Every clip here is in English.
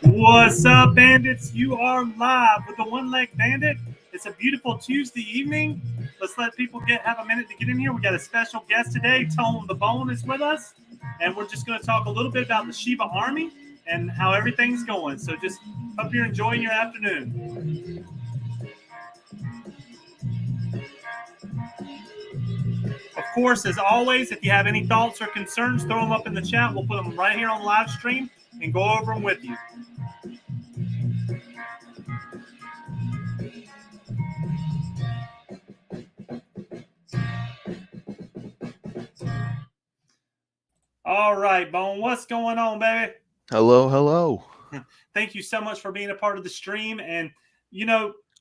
What's up, bandits? You are live with the One Leg Bandit. It's a beautiful Tuesday evening. Let's let people have a minute to get in here. We got a special guest today. Tone the Bone is with us, and we're just going to talk a little bit about the Shiba Army and how everything's going. So just hope you're enjoying your afternoon. Of course, as always, if you have any thoughts or concerns, throw them up in the chat. We'll put them right here on the live stream and go over them with you. All right, Bone, what's going on, baby? Hello, hello. Thank you so much for being a part of the stream. And,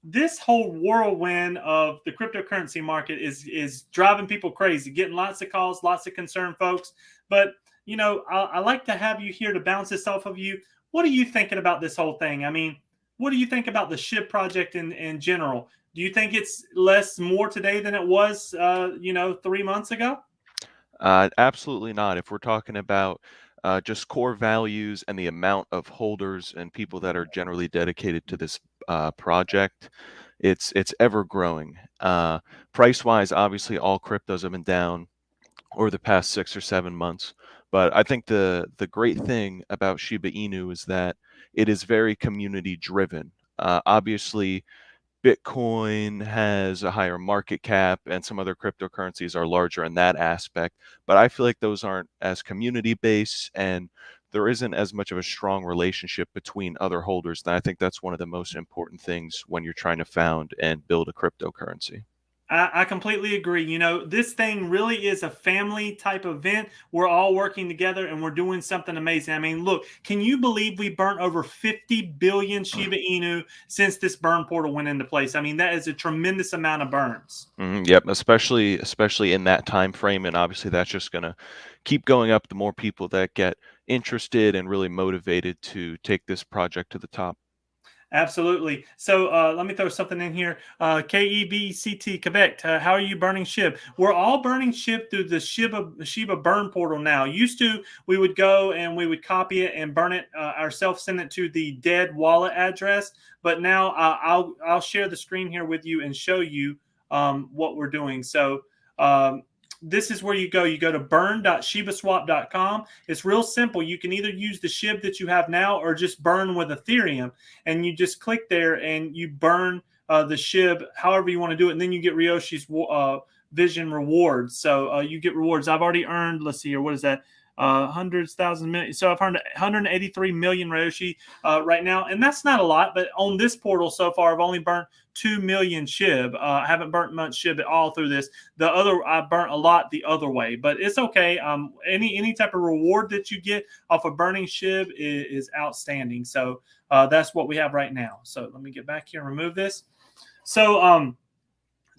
this whole whirlwind of the cryptocurrency market is driving people crazy, getting lots of calls, lots of concerned folks. But, I like to have you here to bounce this off of you. What are you thinking about this whole thing? I mean, what do you think about the SHIB project in general? Do you think it's more today than it was, 3 months ago? Absolutely not. If we're talking about just core values and the amount of holders and people that are generally dedicated to this project, it's ever growing. Price-wise, obviously, all cryptos have been down over the past 6 or 7 months. But I think the great thing about Shiba Inu is that it is very community driven. Obviously, Bitcoin has a higher market cap and some other cryptocurrencies are larger in that aspect, but I feel like those aren't as community based and there isn't as much of a strong relationship between other holders. And I think that's one of the most important things when you're trying to found and build a cryptocurrency. I completely agree. This thing really is a family type event. We're all working together and we're doing something amazing. I mean, look, can you believe we burnt over 50 billion Shiba Inu since this burn portal went into place? I mean, that is a tremendous amount of burns. Yep, especially in that time frame, and obviously that's just going to keep going up the more people that get interested and really motivated to take this project to the top. Absolutely. So let me throw something in here. KEBCT Quebec. How are you burning SHIB? We're all burning SHIB through the Shiba burn portal now. Used to, we would go and we would copy it and burn it ourselves, send it to the dead wallet address. But now I'll share the screen here with you and show you what we're doing. So this is where you go. You go to burn.shibaswap.com. It's real simple. You can either use the SHIB that you have now or just burn with Ethereum. And you just click there and you burn the SHIB however you want to do it. And then you get Ryoshi's Vision rewards. So you get rewards. I've already earned, let's see here, what is that? Hundreds, thousands, millions. So I've earned 183 million Ryoshi right now. And that's not a lot. But on this portal so far, I've only burnt 2 million SHIB. I haven't burnt much SHIB at all through this. I burnt a lot the other way, but it's okay. Any type of reward that you get off of burning SHIB is outstanding. So that's what we have right now. So let me get back here and remove this. So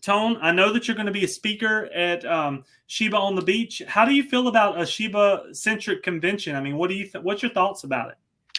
Tone, I know that you're going to be a speaker at Shiba on the Beach. How do you feel about a Shiba-centric convention? I mean, what's your thoughts about it?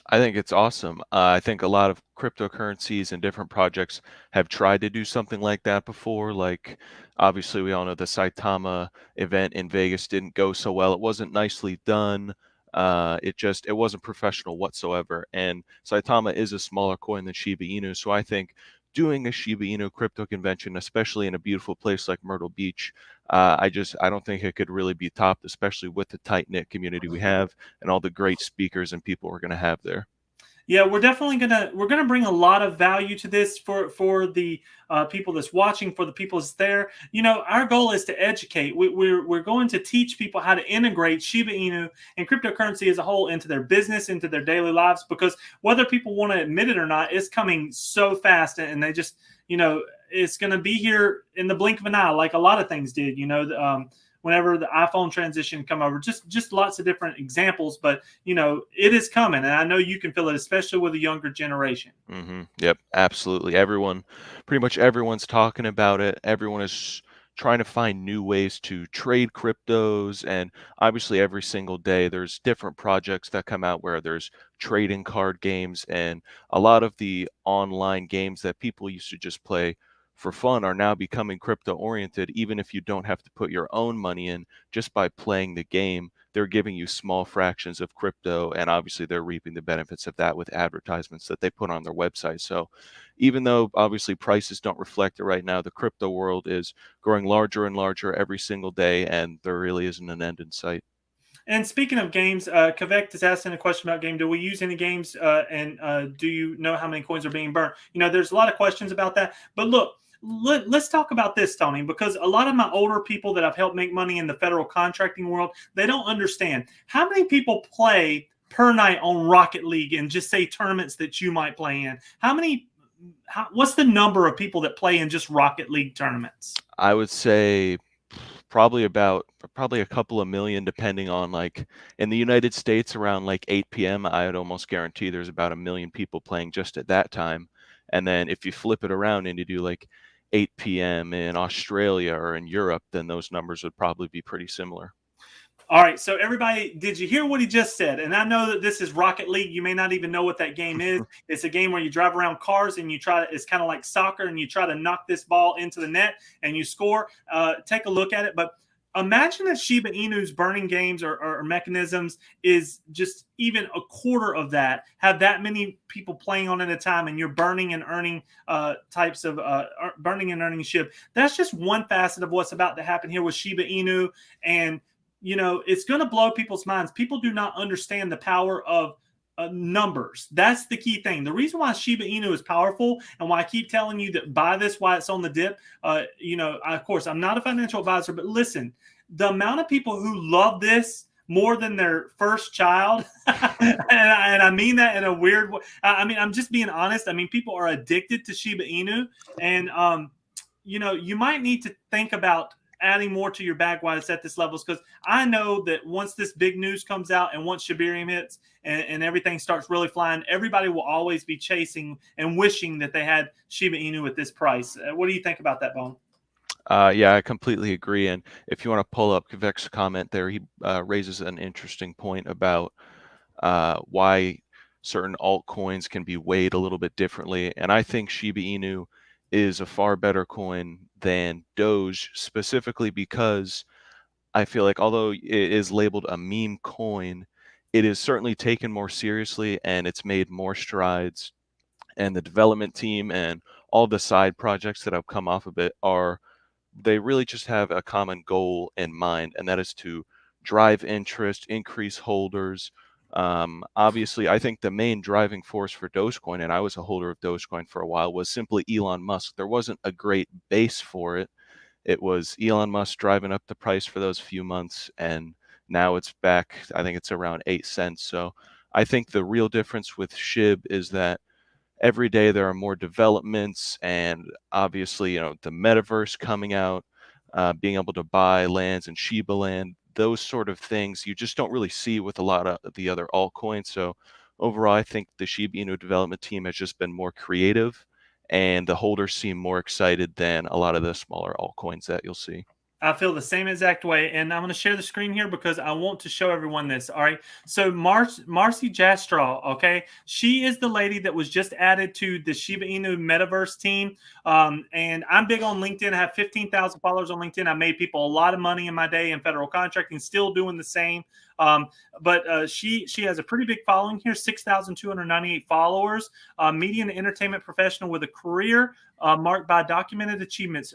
I think it's awesome. I think a lot of cryptocurrencies and different projects have tried to do something like that before. Like, obviously, we all know the Saitama event in Vegas didn't go so well. It wasn't nicely done. It wasn't professional whatsoever. And Saitama is a smaller coin than Shiba Inu, so I think doing a Shiba Inu crypto convention, especially in a beautiful place like Myrtle Beach, I don't think it could really be topped, especially with the tight knit community we have and all the great speakers and people we're going to have there. Yeah, we're definitely gonna bring a lot of value to this for the people that's watching, for the people that's there. Our goal is to educate. We're going to teach people how to integrate Shiba Inu and cryptocurrency as a whole into their business, into their daily lives. Because whether people want to admit it or not, it's coming so fast, and they just it's going to be here in the blink of an eye, like a lot of things did. Whenever the iPhone transition come over, just lots of different examples, but it is coming, and I know you can feel it, especially with the younger generation. Yep, absolutely. Pretty much everyone's talking about it. Everyone is trying to find new ways to trade cryptos, and obviously every single day there's different projects that come out where there's trading card games, and a lot of the online games that people used to just play for fun are now becoming crypto oriented, even if you don't have to put your own money in just by playing the game. they're giving you small fractions of crypto, and obviously they're reaping the benefits of that with advertisements that they put on their website. So even though obviously prices don't reflect it right now, the crypto world is growing larger and larger every single day, and there really isn't an end in sight. And speaking of games, Kavek is asking a question about game. Do we use any games? And do you know how many coins are being burnt? There's a lot of questions about that. But look, let's talk about this, Tony, because a lot of my older people that I've helped make money in the federal contracting world, they don't understand how many people play per night on Rocket League and just say tournaments that you might play in. What's the number of people that play in just Rocket League tournaments? I would say probably a couple of million, depending on, like, in the United States around like 8 p.m. I would almost guarantee there's about a million people playing just at that time. And then if you flip it around and you do like 8 p.m. in Australia or in Europe, then those numbers would probably be pretty similar. All right, so everybody, did you hear what he just said? And I know that this is Rocket League. You may not even know what that game is. It's a game where you drive around cars and it's kind of like soccer, and you try to knock this ball into the net and you score. Take a look at it. But imagine if Shiba Inu's burning games or mechanisms is just even a quarter of that, have that many people playing on at a time, and you're burning and earning types of burning and earning SHIB. That's just one facet of what's about to happen here with Shiba Inu. And it's going to blow people's minds. People do not understand the power of numbers. That's the key thing. The reason why Shiba Inu is powerful, and why I keep telling you that buy this while it's on the dip, of course, I'm not a financial advisor, but listen, the amount of people who love this more than their first child, and I mean that in a weird way. I'm just being honest. People are addicted to Shiba Inu, and you might need to think about adding more to your bag while it's at this levels, because I know that once this big news comes out and once Shibarium hits and everything starts really flying, everybody will always be chasing and wishing that they had Shiba Inu at this price. What do you think about that, Bone? Yeah, I completely agree. And if you want to pull up Kavek's comment there, he raises an interesting point about why certain altcoins can be weighed a little bit differently. And I think Shiba Inu is a far better coin than Doge, specifically because I feel like although it is labeled a meme coin, it is certainly taken more seriously, and it's made more strides. And the development team and all the side projects that have come off of it they really just have a common goal in mind, and that is to drive interest, increase holders. Obviously, I think the main driving force for Dogecoin, and I was a holder of Dogecoin for a while, was simply Elon Musk. There wasn't a great base for it. It was Elon Musk driving up the price for those few months, and now it's back. I think it's around 8 cents. So I think the real difference with SHIB is that every day there are more developments, and obviously, the metaverse coming out, being able to buy lands and Shiba land, those sort of things you just don't really see with a lot of the other altcoins. So overall, I think the Shiba Inu development team has just been more creative, and the holders seem more excited than a lot of the smaller altcoins that you'll see. I feel the same exact way, and I'm going to share the screen here because I want to show everyone this. All right, so Marcy Jastraw, okay, she is the lady that was just added to the Shiba Inu Metaverse team, and I'm big on LinkedIn. I have 15,000 followers on LinkedIn. I made people a lot of money in my day in federal contracting, still doing the same. But she has a pretty big following here, 6,298 followers, media and entertainment professional with a career marked by documented achievements,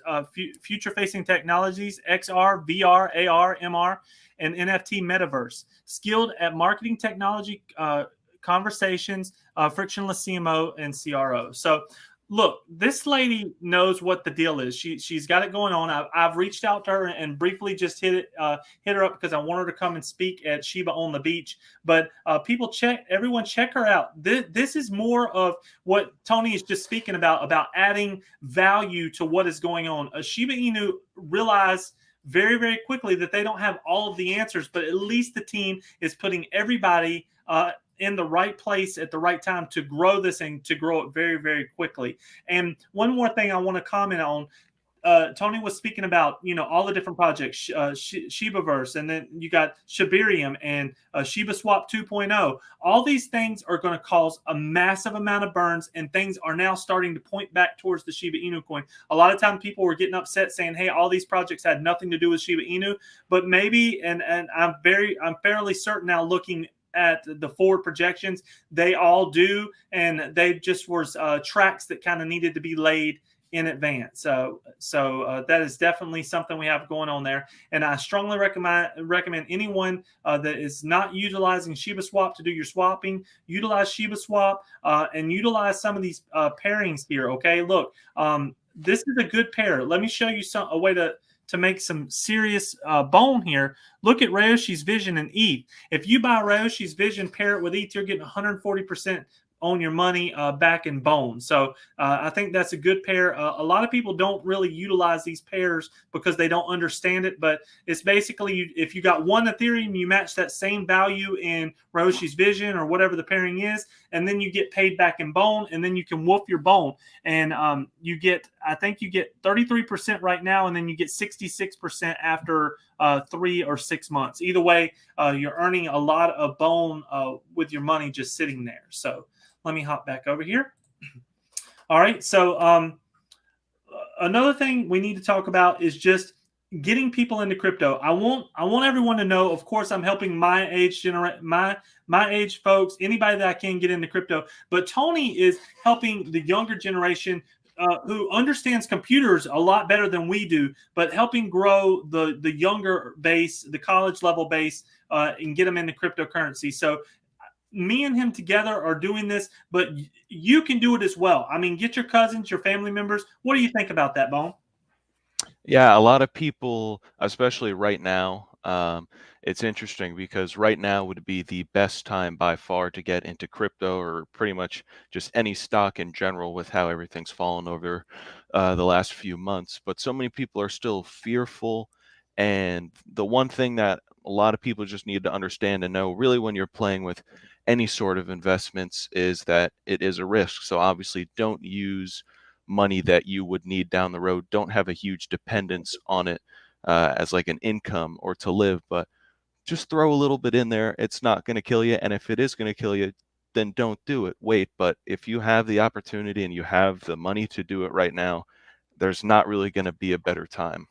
future-facing technologies, XR, VR, AR, MR, and NFT metaverse. Skilled at marketing technology, conversations, frictionless CMO, and CRO. So look, this lady knows what the deal is. She's got it going on. I've reached out to her and briefly just hit her up because I want her to come and speak at Shiba on the Beach. But everyone check her out. This is more of what Tony is just speaking about adding value to what is going on. Shiba Inu realized very, very quickly that they don't have all of the answers, but at least the team is putting everybody in the right place at the right time to grow this and to grow it very, very quickly. And one more thing I want to comment on. Tony was speaking about, all the different projects, Shibaverse, and then you got Shibarium and Shiba Swap 2.0. All these things are going to cause a massive amount of burns, and things are now starting to point back towards the Shiba Inu coin. A lot of time people were getting upset saying, hey, all these projects had nothing to do with Shiba Inu, but maybe, and I'm fairly certain now, looking at the forward projections, they all do, and they just were tracks that kind of needed to be laid in advance. So that is definitely something we have going on there. And I strongly recommend anyone that is not utilizing Shiba Swap to do your swapping, utilize Shiba Swap and utilize some of these pairings here. Okay, look, this is a good pair. Let me show you a way to make some serious bone here. Look at Ryoshi's Vision and ETH. If you buy Ryoshi's Vision, pair it with ETH, you're getting 140% on your money back in bone. So I think that's a good pair. A lot of people don't really utilize these pairs because they don't understand it, but it's basically, if you got one Ethereum, you match that same value in Roshi's Vision or whatever the pairing is, and then you get paid back in bone, and then you can wolf your bone. And I think you get 33% right now, and then you get 66% after 3 or 6 months. Either way, you're earning a lot of bone with your money just sitting there. So let me hop back over here. All right. So another thing we need to talk about is just getting people into crypto. I want everyone to know, of course, I'm helping my age my age folks, anybody that I can get into crypto. But Tony is helping the younger generation who understands computers a lot better than we do, but helping grow the younger base, the college level base, and get them into cryptocurrency. So me and him together are doing this, but you can do it as well. I mean, get your cousins, your family members. What do you think about that, Bone? Yeah, a lot of people, especially right now, it's interesting because right now would be the best time by far to get into crypto or pretty much just any stock in general with how everything's fallen over the last few months. But so many people are still fearful. And the one thing that a lot of people just need to understand and know really when you're playing with any sort of investments is that it is a risk. So obviously don't use money that you would need down the road. Don't have a huge dependence on it as like an income or to live, but just throw a little bit in there. It's not going to kill you. And if it is going to kill you, then don't do it. Wait. But if you have the opportunity and you have the money to do it right now, there's not really going to be a better time.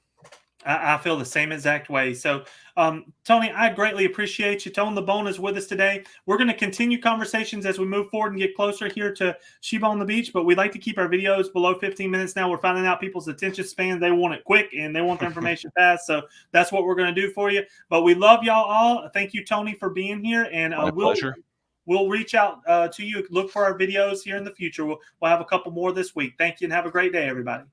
I feel the same exact way. So, Tony, I greatly appreciate you. Tone the Bone is with us today. We're going to continue conversations as we move forward and get closer here to Shiba on the Beach, but we like to keep our videos below 15 minutes now. We're finding out people's attention span. They want it quick and they want the information fast. So that's what we're going to do for you. But we love y'all all. Thank you, Tony, for being here. And My pleasure. We'll reach out to you. Look for our videos here in the future. We'll have a couple more this week. Thank you and have a great day, everybody.